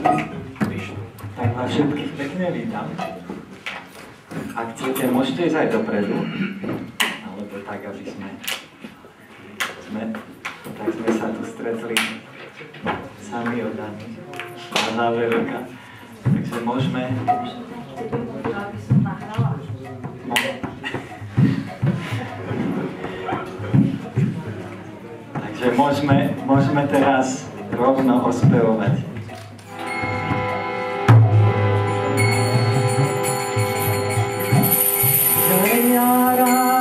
Tak vás všetkých pekne vítam. Ak chcete, môžete ísť aj dopredu, alebo tak, aby sme sa tu stretli sami oddaní. Pádla Veroka. Takže môžeme... Takže môžeme teraz rovno ospevovať. Radha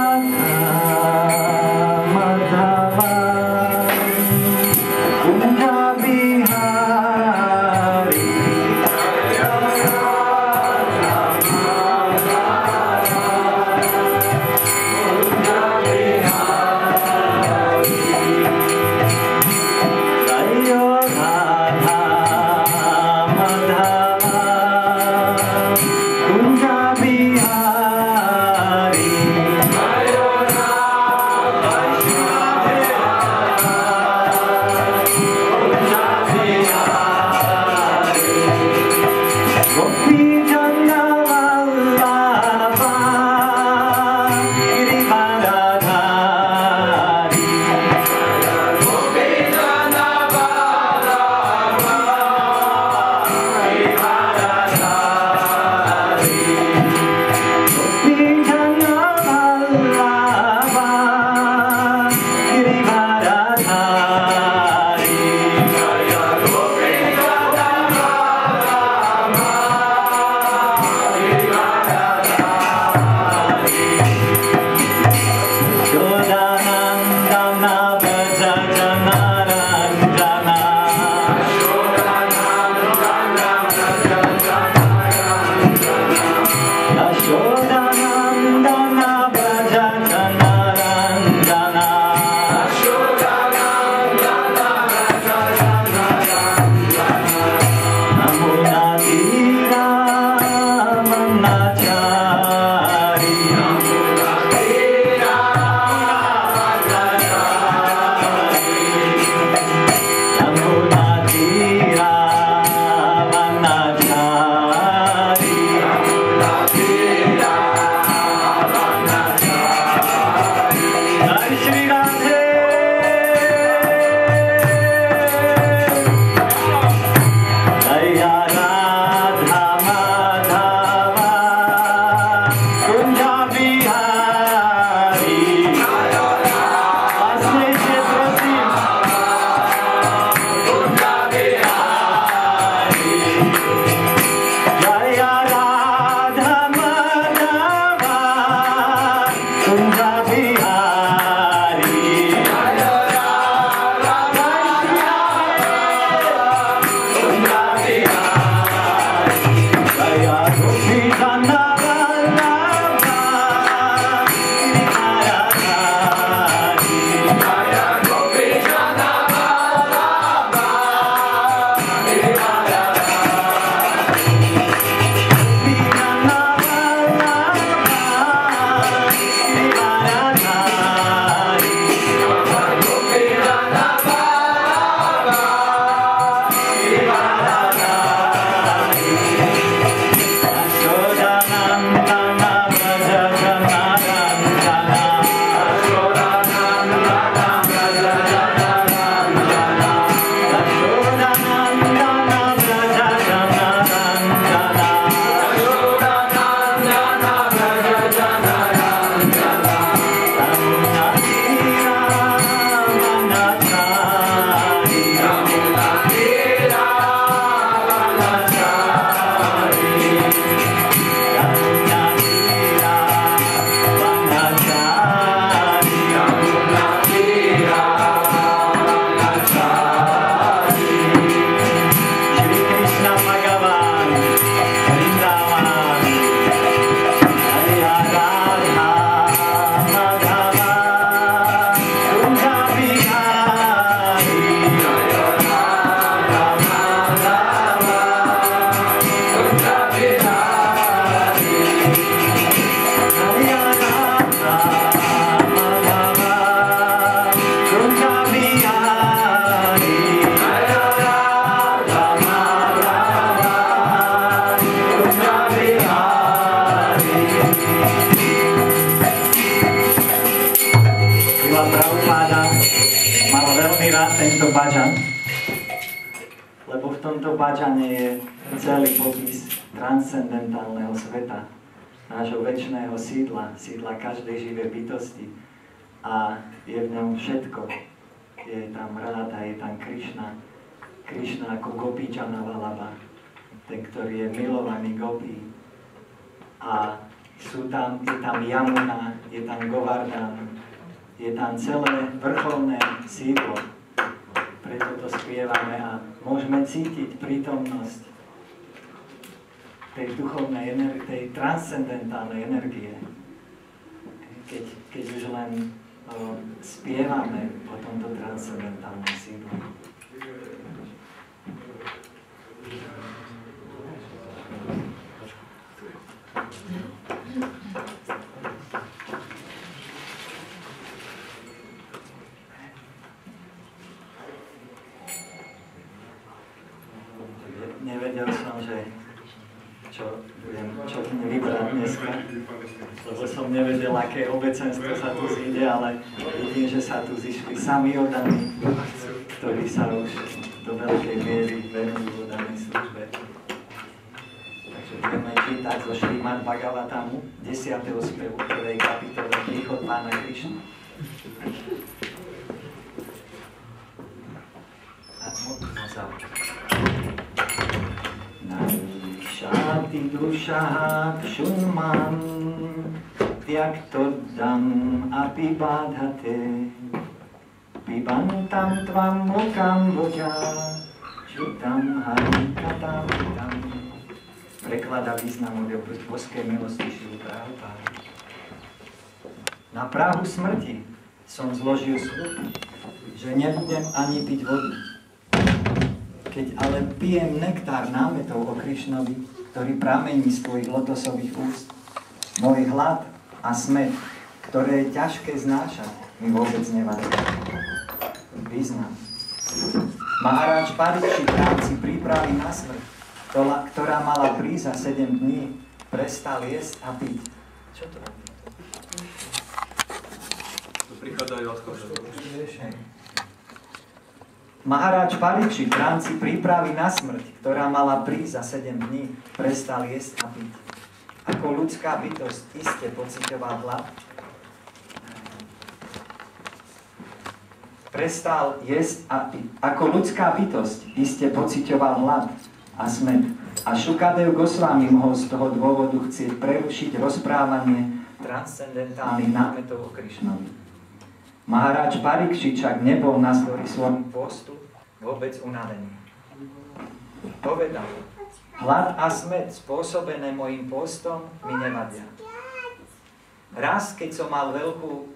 rád tento bažan, lebo v tomto bažane je celý popis transcendentálneho sveta, nášho večného sídla, sídla každej živej bytosti. A je v ňom všetko. Je tam Radha, je tam Krišna. Krišna ako Gopíčana Valabha, ten, ktorý je milovaný Gopí. A je tam Yamuna, je tam Govardhan, je tam celé vrcholné sídlo. Preto to spievame a môžeme cítiť prítomnosť tej duchovnej energie, tej transcendentálnej energie. Keď už len spievame o tomto transcendentálnom sídle. Nevedel som, že čo vybrať dneska, lebo som nevedel, aké obecenstvo sa tu zíde, ale vidím, že sa tu zišli sami oddaní, ktorí sa už do veľkej miery venujú danej službe. Takže budeme čítať zo Šrímad Bhagavatamu 10. spevu 1. kapitole Príchod Pána Krišny. Shati dushaha kshunman tyaktodam apibadhate pibantam tvam mukam voja chutam harikatam tam. Preklada význam od boskej milosti Šrilu Prabhupáda. Na prahu smrti som zložil sľub, že nebudem ani piť vodu. Keď ale pijem nektár námetov o Krišnovi, ktorý pramení z tvojich lotosových úst, môj hlad a smäd, ktoré je ťažké znášať, mi vôbec nevadí. Význam. Maharaj Parikšit v rámci prípravy na smrť, ktorá mala prísť za 7 dní, prestal jesť a piť. Čo to je? Tu prichádzajú odchod. Maharaj Parikšit v rámci prípravy na smrť, ktorá mala prísť za 7 dní, prestal jesť a piť. Ako ľudská bytosť iste pociťoval hlad. Prestal jesť a piť. Ako ľudská bytosť iste pociťoval hlad a smäd. A Šukadev Gosvami mohol z toho dôvodu chcieť prerušiť rozprávanie transcendentálnych námetov o Krišnovi. Maharaj Parikšit však nebol na zdory svojmu postu vôbec unavený. Povedal, hlad a smäd spôsobené mojím postom mi nevadia. Raz, keď som mal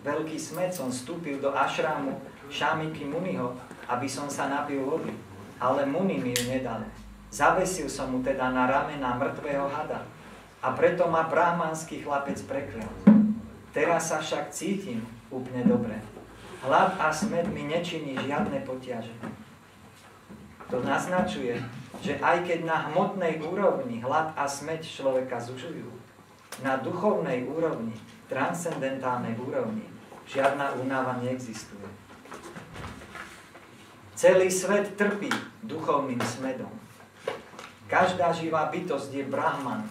veľký smäd, som vstúpil do ašrámu Šamiky Muniho, aby som sa napil vody, ale Muni mi ju nedal. Zavesil som mu teda na ramená mŕtvého hada a preto ma brahmanský chlapec preklial. Teraz sa však cítim úplne dobre. Hlad a smäd mi nečiní žiadne potiaže. To naznačuje, že aj keď na hmotnej úrovni hlad a smäd človeka zužujú, na duchovnej úrovni, transcendentálnej úrovni, žiadna únava neexistuje. Celý svet trpí duchovným smedom. Každá živá bytosť je brahman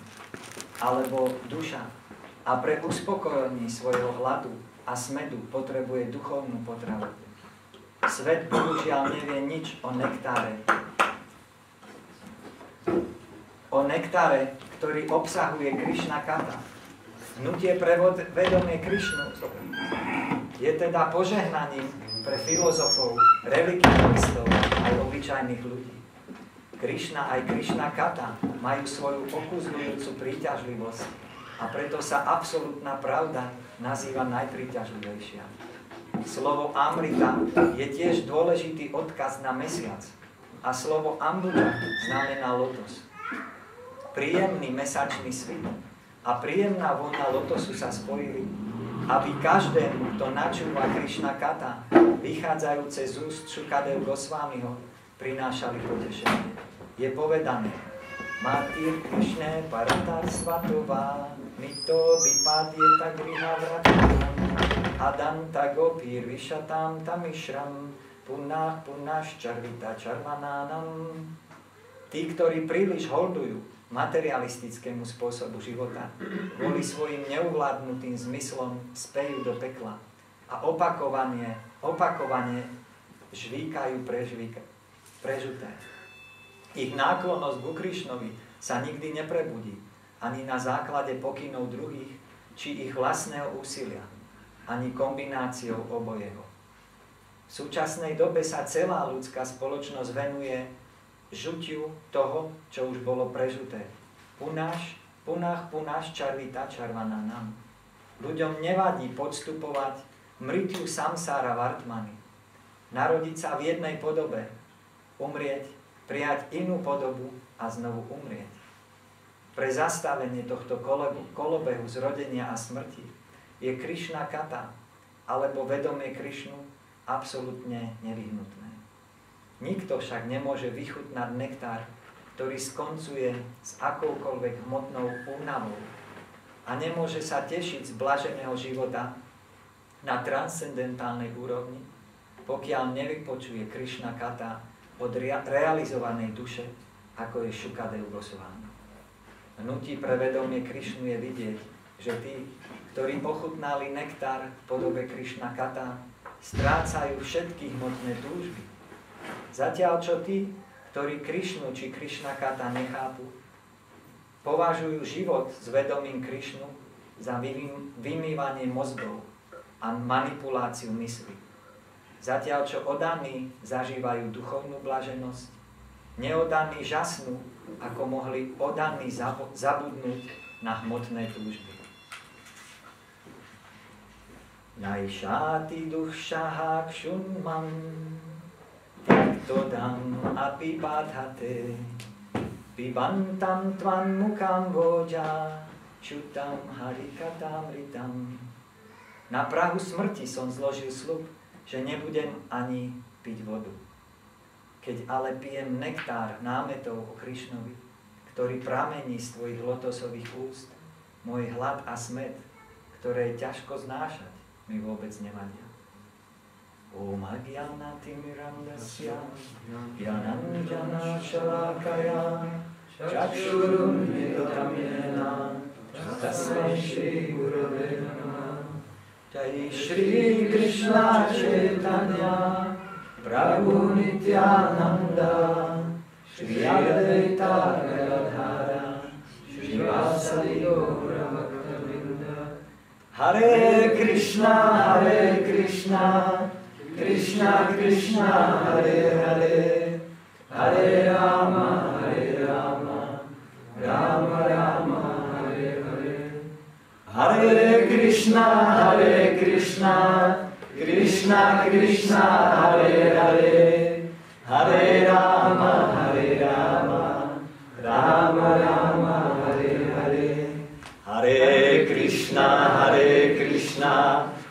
alebo duša a pre uspokojenie svojho hladu a smedu potrebuje duchovnú potravu. Svet bohužiaľ nevie nič o nektáre. O nektáre, ktorý obsahuje Krišna kata. Hnutie pre vedomie Krišnu je teda požehnaním pre filozofov, religionistov aj obyčajných ľudí. Krišna aj Krišna kata majú svoju okúzľujúcu príťažlivosť a preto sa absolútna pravda nazýva najpríťažlivejšia. Slovo Amrita je tiež dôležitý odkaz na mesiac a slovo Ambuja znamená lotos. Príjemný mesačný svit a príjemná vôňa lotosu sa spojili, aby každému, kto načúva Krišna kata, vychádzajúce z úst Šukadev Gosvamiho, prinášali potešenie. Je povedané, Matir Krišne Paratar Svatová, Mito Vipadyeta Griha Vratam, Adanta Gopir Vishatam Tamishram, punnaščarvita čarvanánam. Tí, ktorí príliš holdujú materialistickému spôsobu života, kvôli svojim neuvládnutým zmyslom spejú do pekla a opakovane žvíkajú prežuté. Ich náklonnosť ku Krišnovi sa nikdy neprebudí, ani na základe pokynov druhých, či ich vlastného úsilia, ani kombináciou obojeho. V súčasnej dobe sa celá ľudská spoločnosť venuje žutiu toho, čo už bolo prežuté. Punách čarvita čarvanánam. Ľuďom nevadí podstupovať mritiu samsára vartmany. Narodiť sa v jednej podobe, umrieť, prijať inú podobu a znovu umrieť. Pre zastavenie tohto kolobehu zrodenia a smrti je Krišna kata, alebo vedomie Krišnu, absolútne nevyhnutné. Nikto však nemôže vychutnať nektár, ktorý skoncuje s akoukoľvek hmotnou únavou a nemôže sa tešiť z blaženého života na transcendentálnej úrovni, pokiaľ nevypočuje Krišna kata od realizovanej duše, ako je Šukadev Gosvámi. Hnutí pre vedomie Krišnu je vidieť, že tí, ktorí ochutnali nektár v podobe Krišna kata, strácajú všetky hmotné túžby. Zatiaľ čo tí, ktorí Krišnu či Krišna kata nechápu, považujú život s vedomím Krišnu za vymývanie mozgov a manipuláciu mysli. Zatiaľ čo oddaní zažívajú duchovnú blaženosť, neoddaní žasnú, ako mohli oddaní zabudnúť na hmotné túžby. Najšáti dušaha kšunman todam api badhate pibantam tvan mukam voja čutam harikatamritam. Na prahu smrti som zložil sľub, že nebudem ani piť vodu. Keď ale pijem nektár námetov o Krišnovi, ktorý pramení z tvojich lotosových úst, môj hlad a smäd, ktoré je ťažko znášať, mi vôbec nevadia. Om Agyana Timirandasya Gyananjana Shalakaya Chakshurunmilitamyena Tasmai Shri Gurave Namah. Jai Shri Krishna Chaitanya Prabhu Nityananda Shri Advaita Gadadhara Shri Vasadi Gaura Bhaktavinda. Hare Krishna, Krishna Krishna, Hare Hare, Hare Rama, Rama Rama, Hare Hare. Hare Krishna, Krishna Krishna, Hare Hare, Hare Rama, Rama Rama, Hare Hare. Hare Krishna,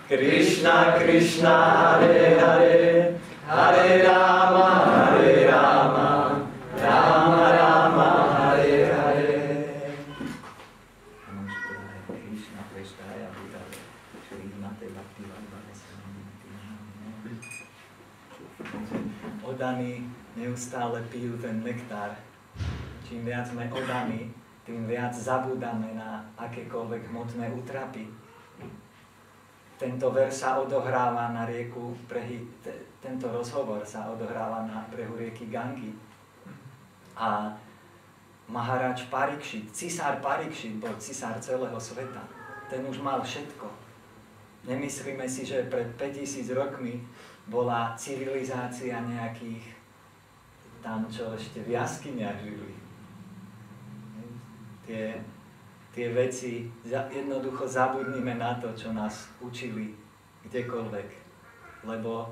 Krishna Krishna, Hare Hare, Hare Rama, Rama Rama, Hare Hare. Oddaní neustále pijú ten nektár. Čím viac sme oddaní, tým viac zabúdame na akékoľvek hmotné útrapy. Tento verš sa odohráva na rieku tento rozhovor sa odohráva na brehu rieky Gangy. A Maharáč Parikšit, cisár Parikšit bol cisár celého sveta. Ten už mal všetko. Nemyslíme si, že pred 5000 rokmi bola civilizácia nejakých tam, čo ešte v jaskyniach žili. Tie veci, jednoducho zabudnime na to, čo nás učili kdekoľvek. Lebo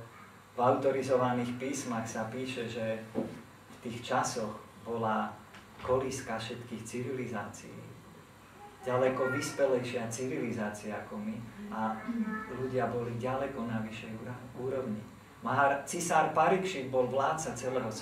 v autorizovaných písmach sa píše, že v tých časoch bola kolíska všetkých civilizácií. Ďaleko vyspelejšia civilizácia ako my a ľudia boli ďaleko na vyššej úrovni. Cisár Parikšit bol vládca celého sveta.